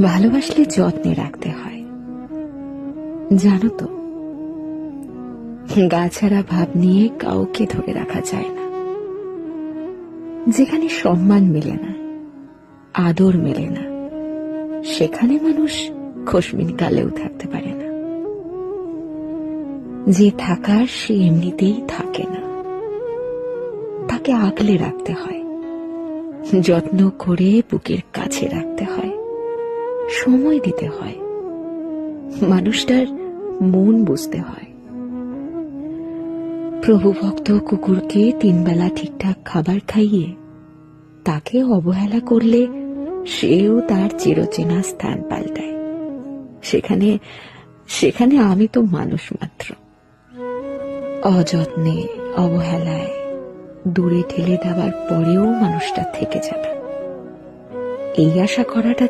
ভালোবাসলে যত্নে রাখতে হয়। জানো তো, গা ছাড়া ভাব নিয়ে কাউকে ধরে রাখা যায় না। যেখানে সম্মান মেলে না, আদর মেলে না, সেখানে মানুষ খোশমিন কালেও থাকতে পারে না। যে থাকার সে এমনিতেই থাকে না, তাকে আগলে রাখতে হয়, যত্ন করে বুকের কাছে রাখতে হয়, সময় দিতে হয়, মানুষটার মন বুঝতে হয়। প্রভুভক্ত কুকুরকে 3 বেলা ঠিকঠাক খাবার খাইয়ে তাকে অবহেলা করলে সেও তার চিরচেনা স্থান পাল্টায়। সেখানে সেখানে আমি তো মানুষ মাত্র। অযত্নে, অবহেলায় দূরে ঠেলে দেওয়ার পরেও মানুষটা থেকে যাবে, এই আশা করাটা